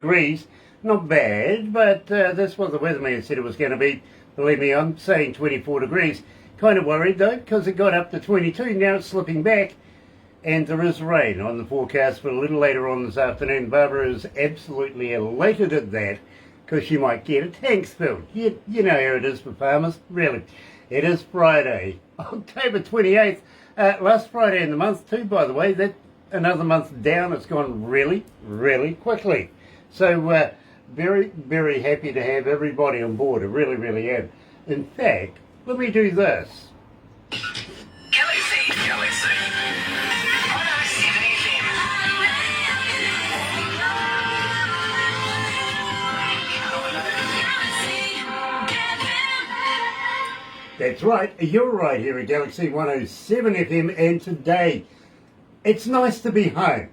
degrees. Not bad, but that's what the weatherman said it was going to be. Believe me, I'm saying 24 degrees. Kind of worried though, because it got up to 22. Now it's slipping back, and there is rain on the forecast for a little later on this afternoon. Barbara is absolutely elated at that, because she might get a tanks filled. You know how it is for farmers, really. It is Friday, October 28th. Last Friday in the month too, by the way. That another month down. It's gone really, really quickly. So very, very happy to have everybody on board. I really, really am. In fact, let me do this. Galaxy 107fm. That's right, you're right here at Galaxy 107fm, and today it's nice to be home.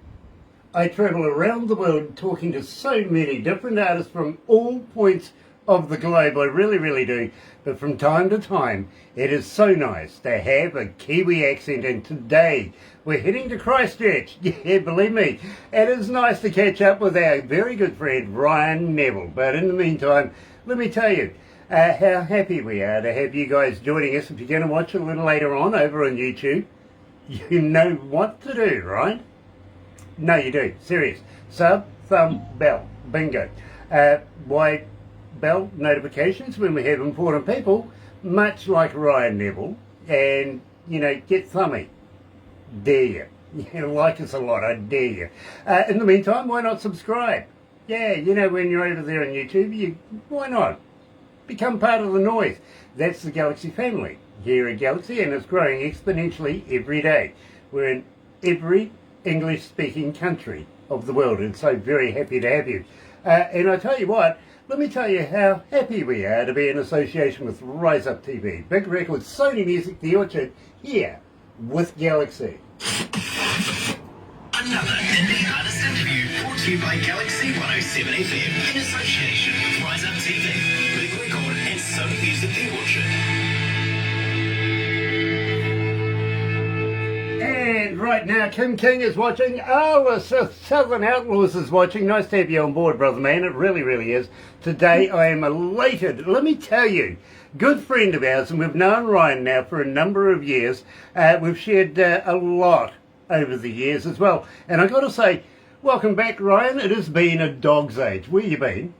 I travel around the world talking to so many different artists from all points of the globe. I really, really do. But from time to time, it is so nice to have a Kiwi accent. And today, we're heading to Christchurch. Yeah, believe me, it is nice to catch up with our very good friend, Ryan Neville. But in the meantime, let me tell you how happy we are to have you guys joining us. If you're going to watch it a little later on over on YouTube, you know what to do, right? No, you do. Serious. Sub, thumb, bell. Bingo. Why bell notifications when we have important people, much like Ryan Neville, and, you know, get thummy. Dare you. You like us a lot, I dare you. In the meantime, why not subscribe? Yeah, you know, when you're over there on YouTube, why not? Become part of the noise. That's the Galaxy family here at Galaxy, and it's growing exponentially every day. We're in every English-speaking country of the world, and so very happy to have you. And I tell you what, let me tell you how happy we are to be in association with Rise Up TV, Big Records, Sony Music, The Orchard, here with Galaxy. Another indie artist interview brought to you by Galaxy 107fm in association with Rise Up TV, Big Record and Sony Music, The Orchard. And right now, Kim King is watching. Oh, the Southern Outlaws is watching. Nice to have you on board, brother man. It really, really is. Today, I am elated. Let me tell you, good friend of ours, and we've known Ryan now for a number of years. We've shared a lot over the years as well. And I've got to say, welcome back, Ryan. It has been a dog's age. Where you been?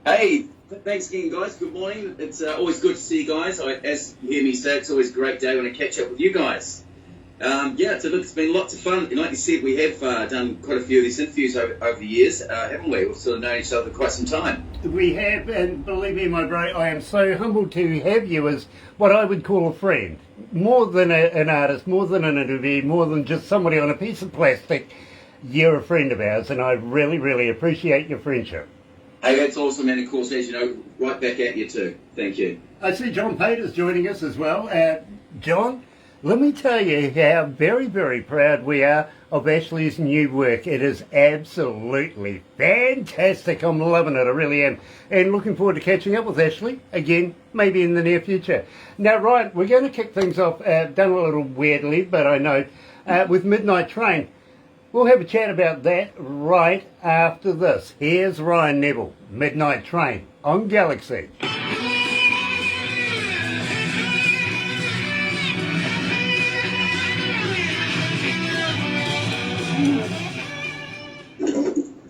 Hey, thanks again, guys. Good morning. It's always good to see you guys. As you hear me say, it's always a great day when I catch up with you guys. It's been lots of fun. And like you said, we have done quite a few of these interviews over the years, haven't we? We've sort of known each other for quite some time. We have, and believe me, my bro, I am so humbled to have you as what I would call a friend. More than an artist, more than an interview, more than just somebody on a piece of plastic. You're a friend of ours, and I really, really appreciate your friendship. Hey, that's awesome, and of course, as you know, right back at you too. Thank you. I see John Pater's joining us as well. John, let me tell you how very, very proud we are of Ashley's new work. It is absolutely fantastic. I'm loving it, I really am. And looking forward to catching up with Ashley again, maybe in the near future. Now, Ryan, we're going to kick things off, done a little weirdly, but I know, with Midnight Train. We'll have a chat about that right after this. Here's Ryan Neville, Midnight Train on Galaxy.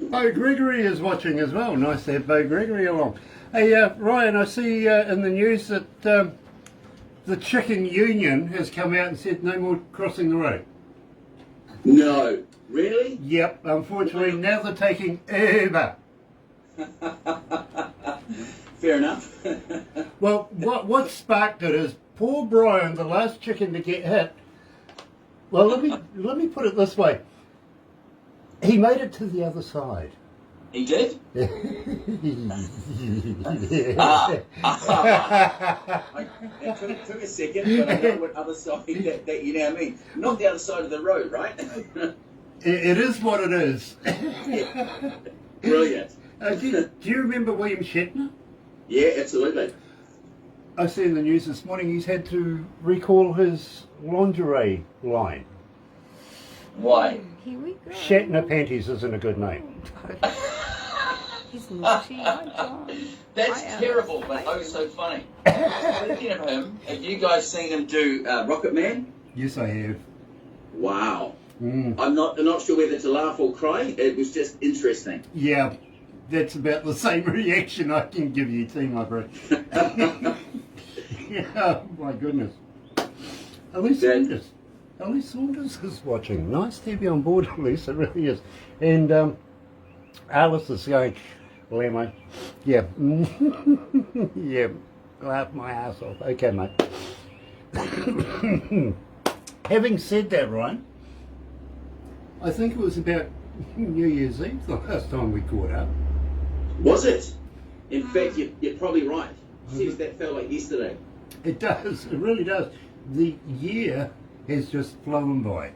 Bo Gregory is watching as well. Nice to have Bo Gregory along. Hey, Ryan, I see in the news that the Chicken Union has come out and said no more crossing the road. No. Really? Yep, unfortunately now they're taking Uber. Fair enough. Well, what sparked it is poor Brian, the last chicken to get hit. Well, let me put it this way. He made it to the other side. He did? It took a second, but I know what other side that you now mean. Not the other side of the road, right? It is what it is. Brilliant. Do you remember William Shatner? Yeah, absolutely. I see in the news this morning he's had to recall his lingerie line. Why? Here we go. Shatner Panties isn't a good name. He's naughty. Hi, John. That's Hi, terrible, Alice. but oh so funny. Speaking of him, have you guys seen him do Rocket Man? Yes, I have. Wow. Mm. I'm not sure whether to laugh or cry. It was just interesting. Yeah, that's about the same reaction I can give you too, my bro. Oh, my goodness. Elise Saunders is watching. Nice to have you on board, Elise. It really is. And Alice is going, well, am I? Yeah. Yeah. Laugh my ass off. Okay, mate. Having said that, Ryan, I think it was about New Year's Eve the last time we caught up. Was it? In fact, you're probably right. Seems that felt like yesterday. It does. It really does. The year has just flown by.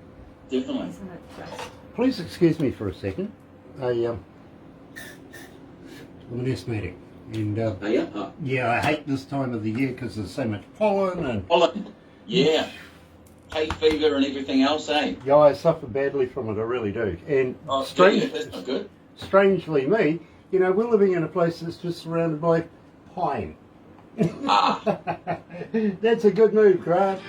Definitely. Isn't it just? Please excuse me for a second. I'm an asthmatic. And Oh, yeah? Oh. yeah, I hate this time of the year because there's so much pollen and Pollen. Yeah. Hay fever and everything else, eh? yeah, I suffer badly from it. I really do. And Oh, strange, that's not good. strangely, me, you know, we're living in a place that's just surrounded by pine. Ah. That's a good move, Grant.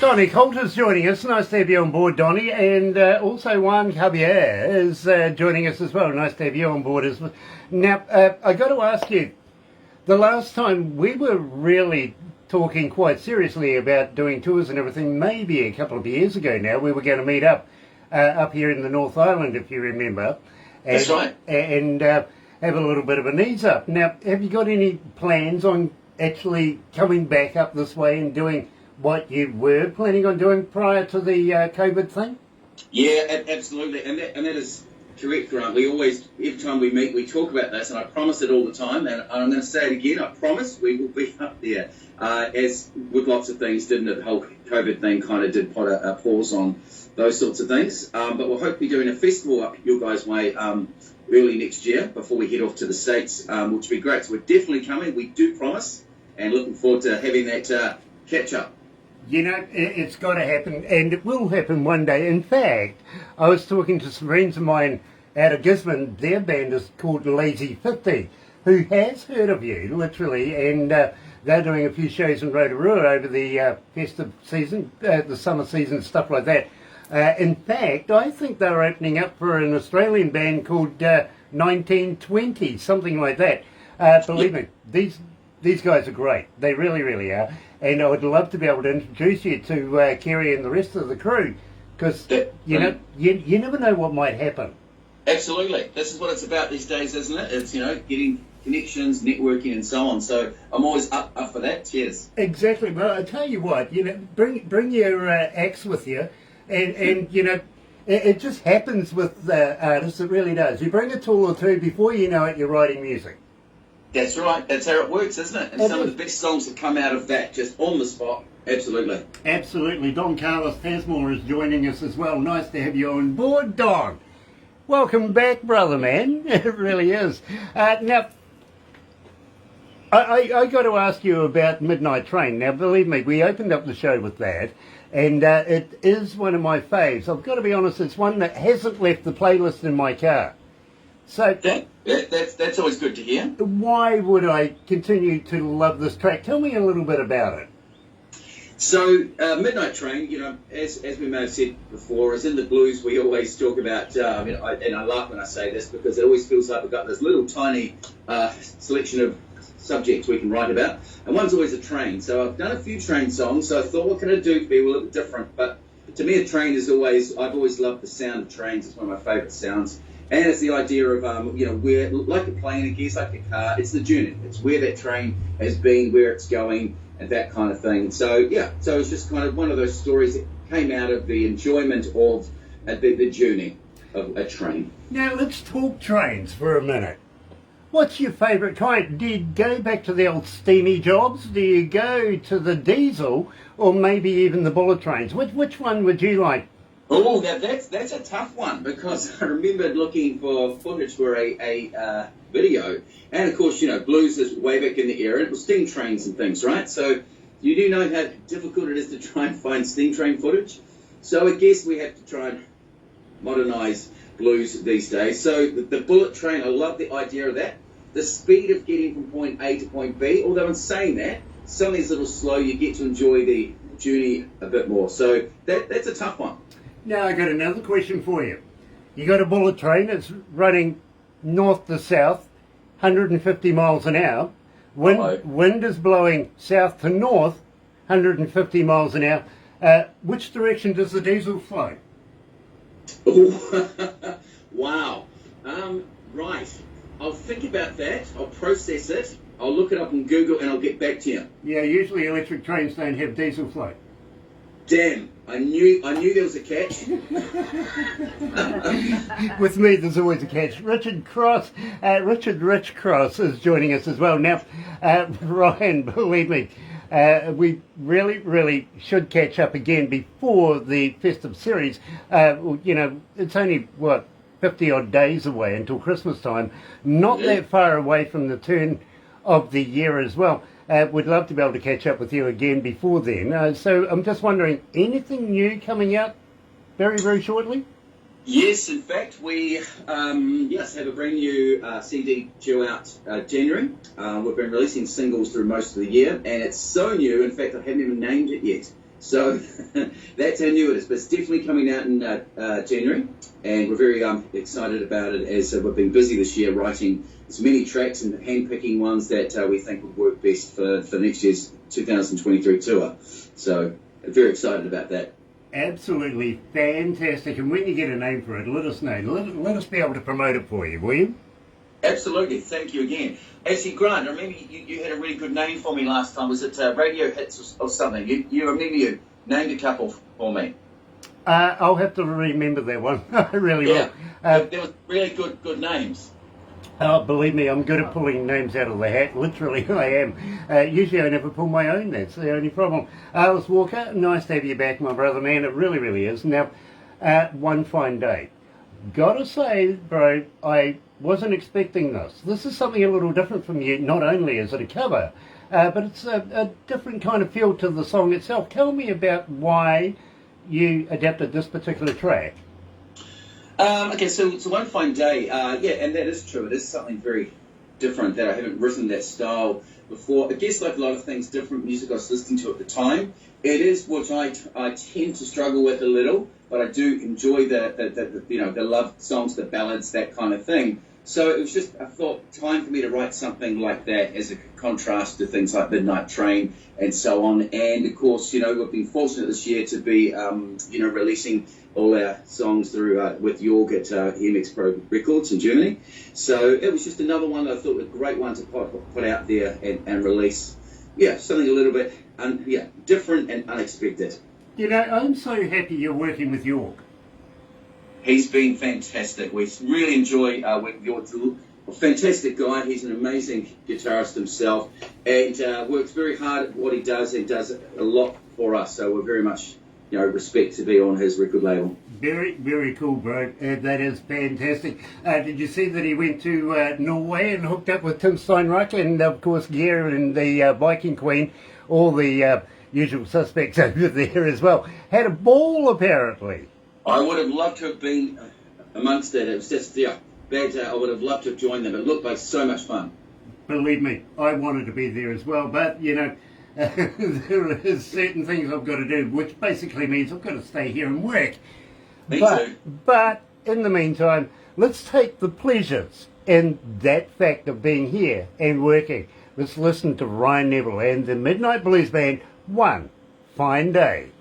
Donnie Coulter's joining us. Nice to have you on board, Donnie. And also Juan Javier is joining us as well. Nice to have you on board as well. Now, I got to ask you, the last time we were really talking quite seriously about doing tours and everything, maybe a couple of years ago now, we were going to meet up here in the North Island, if you remember. And, That's right. And have a little bit of a knees up. Now, have you got any plans on actually coming back up this way and doing what you were planning on doing prior to the COVID thing? Yeah, absolutely, and that is correct, Grant. We always, every time we meet, we talk about this, and I promise it all the time, and I'm going to say it again, I promise we will be up there. As with lots of things, didn't it? The whole COVID thing kind of did put a pause on those sorts of things, but we'll hope to be doing a festival up your guys' way early next year before we head off to the States, which will be great. So we're definitely coming, we do promise, and looking forward to having that catch-up. You know, it's got to happen, and it will happen one day. In fact, I was talking to some friends of mine out of Gisborne. Their band is called Lazy 50, who has heard of you, literally, and they're doing a few shows in Rotorua over the festive season, the summer season, stuff like that. In fact, I think they're opening up for an Australian band called 1920, something like that. Believe me, these guys are great. They really, really are. And I would love to be able to introduce you to Kerry and the rest of the crew, because, you know, you never know what might happen. Absolutely. This is what it's about these days, isn't it? It's, you know, getting connections, networking, and so on. So I'm always up for that. Cheers. Exactly. Well, I tell you what, you know, bring your axe with you, and you know, it just happens with artists. It really does. You bring a tool or two, before you know it, you're writing music. That's right. That's how it works, isn't it? And some of the best songs that come out of that, just on the spot. Absolutely. Absolutely. Don Carlos Tasmore is joining us as well. Nice to have you on board, Don. Welcome back, brother, man. It really is. Now, I got to ask you about Midnight Train. Now, believe me, we opened up the show with that, and it is one of my faves. I've got to be honest, it's one that hasn't left the playlist in my car. So that's always good to hear. Why would I continue to love this track? Tell me a little bit about it. So, Midnight Train, you know, as we may have said before, is in the blues we always talk about, and I laugh when I say this because it always feels like we've got this little tiny selection of subjects we can write about, and one's always a train. So I've done a few train songs, so I thought, what can I do to be a little bit different? But to me, a train is I've always loved the sound of trains. It's one of my favourite sounds. And it's the idea of, where, like a plane, I guess, like a car, it's the journey. It's where that train has been, where it's going, and that kind of thing. So, yeah, so it's just kind of one of those stories that came out of the enjoyment of the journey of a train. Now, let's talk trains for a minute. What's your favourite kind? Do you go back to the old steamy jobs? Do you go to the diesel, or maybe even the bullet trains? Which one would you like? Oh, that's a tough one, because I remember looking for footage for a video, and of course, blues is way back in the era. It was steam trains and things, right? So you do know how difficult it is to try and find steam train footage. So I guess we have to try and modernise blues these days. So the bullet train, I love the idea of that. The speed of getting from point A to point B, although in saying that, something's a little slow, you get to enjoy the journey a bit more. So that's a tough one. Now I got another question for you. You got a bullet train, it's running north to south, 150 miles an hour. Wind is blowing south to north, 150 miles an hour. Which direction does the diesel flow? Oh, wow. Right. I'll think about that. I'll process it. I'll look it up on Google and I'll get back to you. Yeah, usually electric trains don't have diesel flow. Damn, I knew there was a catch. With me, there's always a catch. Richard Rich Cross is joining us as well. Now, Ryan, believe me, we really should catch up again before the festive series. It's only, 50 odd days away until Christmas time. Not that far away from the turn of the year as well. We'd love to be able to catch up with you again before then. So I'm just wondering, anything new coming out very shortly? Yes, in fact, we have a brand new CD due out January. We've been releasing singles through most of the year, and it's so new, in fact, I haven't even named it yet. So that's how new it is, but it's definitely coming out in January, and we're very excited about it, as we've been busy this year writing as many tracks and hand-picking ones that we think would work best for next year's 2023 tour. So very excited about that. Absolutely fantastic, and when you get a name for it, let us know. Let us be able to promote it for you, will you? Absolutely, thank you again. Actually, Grant, I remember you had a really good name for me last time. Was it Radio Hits or something? You remember you named a couple for me. I'll have to remember that one. I really will. There was really good names. Oh, believe me, I'm good at pulling names out of the hat. Literally, I am. Usually I never pull my own, that's the only problem. Alice Walker, nice to have you back, my brother, man. It really is. Now, one fine day. Gotta say, bro, I wasn't expecting this. This is something a little different from you. Not only is it a cover, but it's a different kind of feel to the song itself. Tell me about why you adapted this particular track. Okay, so one fine day, and that is true. It is something very different that I haven't written that style before. I guess like a lot of things, different music I was listening to at the time. It is what I tend to struggle with a little, but I do enjoy the love songs, the ballads, that kind of thing. So it was just, I thought, time for me to write something like that as a contrast to things like Midnight Train and so on. And of course, we've been fortunate this year to be, releasing all our songs through with Jorg at MX Pro Records in Germany. So it was just another one that I thought was a great one to put out there and release. Yeah, something a little bit different and unexpected. I'm so happy you're working with Jorg. He's been fantastic. We really enjoy working with Jorg. A fantastic guy. He's an amazing guitarist himself, and works very hard at what he does, and does a lot for us. So we're very much, respect to be on his record label. Very cool, bro. That is fantastic. Did you see that he went to Norway and hooked up with Tim Steinreich and, of course, Gear and the Viking Queen, all the usual suspects over there as well. Had a ball, apparently. I would have loved to have been amongst it. It was just, bad. I would have loved to have joined them. It looked like so much fun. Believe me, I wanted to be there as well, but, there is certain things I've got to do, which basically means I've got to stay here and work. Me too. But in the meantime, let's take the pleasures in that fact of being here and working. Let's listen to Ryan Neville and the Midnight Blues Band, One Fine Day.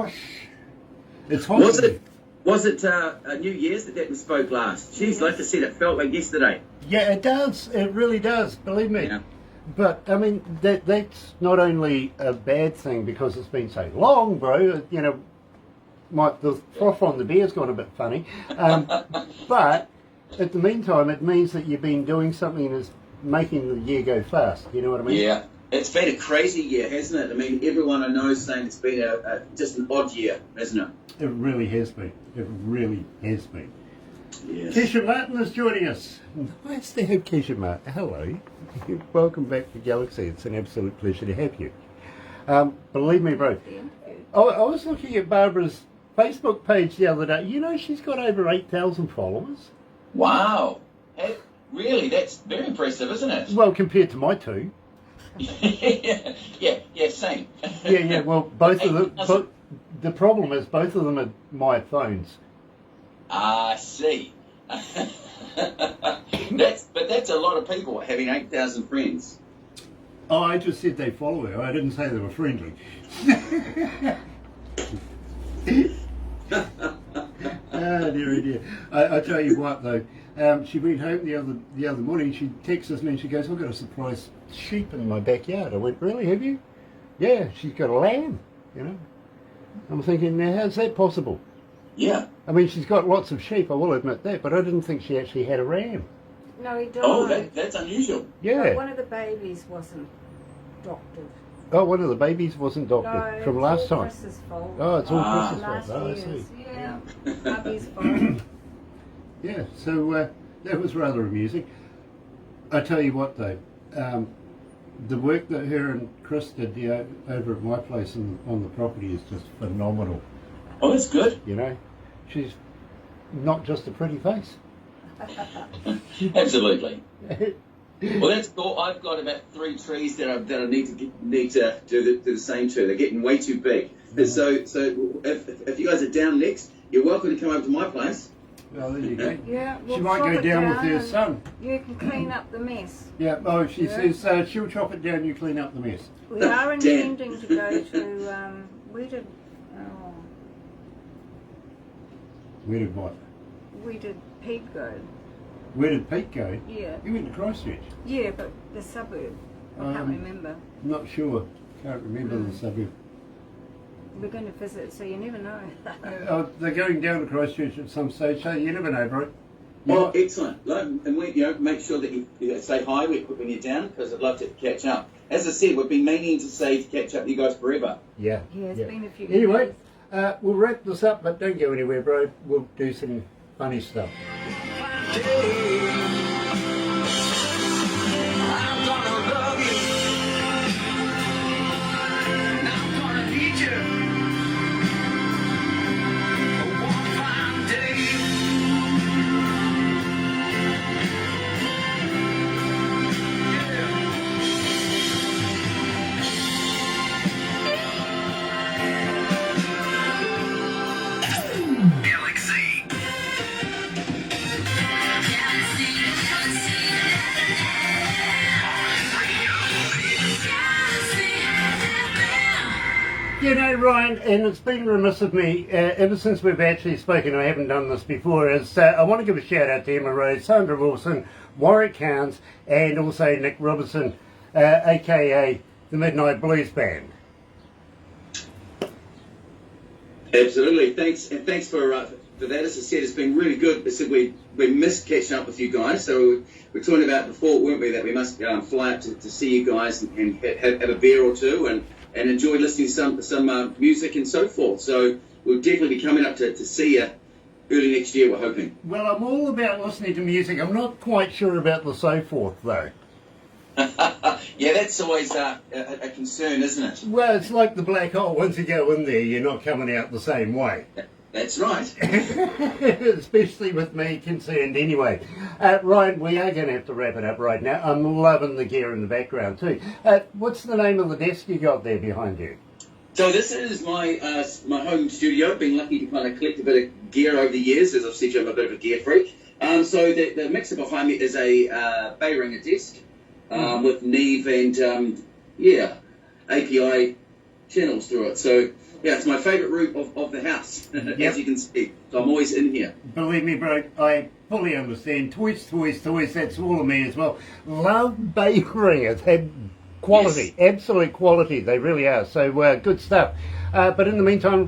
gosh. It's hot. Was it New Year's that we spoke last? Jeez, like I said, it felt like yesterday. Yeah, it does. It really does. Believe me. Yeah. But I mean, that's not only a bad thing because it's been so long, bro. You know, the froth on the beer's gone a bit funny. But at the meantime, it means that you've been doing something that's making the year go fast. You know what I mean? Yeah. It's been a crazy year, hasn't it? I mean, everyone I know is saying it's been just an odd year, hasn't it? It really has been. It really has been. Yes. Keisha Martin is joining us. Nice to have Keisha Martin. Hello. Welcome back to Galaxy. It's an absolute pleasure to have you. Believe me, bro. I was looking at Barbara's Facebook page the other day. You know, she's got over 8,000 followers. Wow. Hey, really? That's very impressive, isn't it? Well, compared to my two. yeah, same. Yeah, well, both of them, but the problem is both of them are my phones. I see. That's a lot of people having 8,000 friends. Oh, I just said they follow her. I didn't say they were friendly. Dear. I tell you what, though, she went home the other morning. She texts me and she goes, "I've got a surprise sheep in my backyard." I went, "Really? Have you?" "Yeah, she's got a lamb." You know, I'm thinking, now how's that possible? Yeah. I mean, she's got lots of sheep. I will admit that, but I didn't think she actually had a ram. No, he died. Oh, that's unusual. Yeah. But one of the babies wasn't doctored. Oh, one of the babies wasn't doctored No, from it's last all time. Chris's fault. Oh, it's all Chris's Last fault. Oh, I year's, see. yeah. Hubby's fault. Yeah, so that was rather amusing. I tell you what, though, the work that her and Chris did over at my place on the property is just phenomenal. Oh, that's good. You know, she's not just a pretty face. Absolutely. Well, that's cool. I've got about 3 trees that I need to do the same to. They're getting way too big. So if you guys are down next, you're welcome to come over to my place. Well, there you go. Yeah, She we'll might chop go it down with her and son. You can clean up the mess. Yeah, oh, she Yeah. says she'll chop it down, you clean up the mess. We are intending to go to, where did Pete go? Where did Pete go? Yeah. He went to Christchurch. Yeah, but the suburb. I can't remember. Not sure. Can't remember the suburb. We're going to visit, so you never know. They're going down to Christchurch at some stage, so you never know, bro. Well, excellent. And we, make sure that you say hi when you're down, because I'd love to catch up. As I said, we've been meaning to catch up with you guys forever. Yeah. Yeah, it's been a few Anyway, years. we'll wrap this up, but don't go anywhere, bro. We'll do some funny stuff. You know, Ryan, and it's been remiss of me, ever since we've actually spoken, I haven't done this before, is I want to give a shout out to Emma Rose, Sandra Wilson, Warwick Hounds, and also Nick Robertson, aka the Midnight Blues Band. Absolutely. Thanks for that. As I said, it's been really good. I said we missed catching up with you guys, so we were talking about before, weren't we, that we must fly up to see you guys and have a beer or two and enjoy listening to some music and so forth. So we'll definitely be coming up to see you early next year, we're hoping. Well, I'm all about listening to music. I'm not quite sure about the so forth, though. Yeah, that's always a concern, isn't it? Well, it's like the black hole. Once you go in there, you're not coming out the same way. That's right. Especially with me concerned anyway. Ryan, we are going to have to wrap it up right now. I'm loving the gear in the background too. What's the name of the desk you got there behind you? So this is my my home studio. I've been lucky to kind of collect a bit of gear over the years. As I've said, I'm a bit of a gear freak. So the mixer behind me is a Bayringer desk with Neve and API channels through it. So Yeah, it's my favourite room of the house, Yep. as you can see. So I'm always in here. Believe me, bro, I fully understand. Toys, that's all of me as well. Love Bay Ringers. Have quality, absolute quality. They really are. So good stuff. But in the meantime,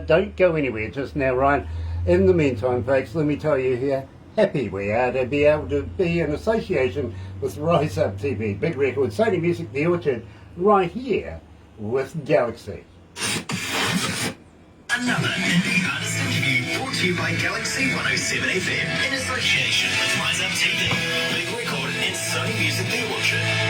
don't go anywhere just now, Ryan. In the meantime, folks, let me tell you here, happy we are to be able to be in association with Rise Up TV, Big Record, Sony Music, The Orchard, right here with Galaxy. Another indie artist interview brought to you by Galaxy 107 FM in association with Rise Up TV, Big Record and Sony Music The Orchard.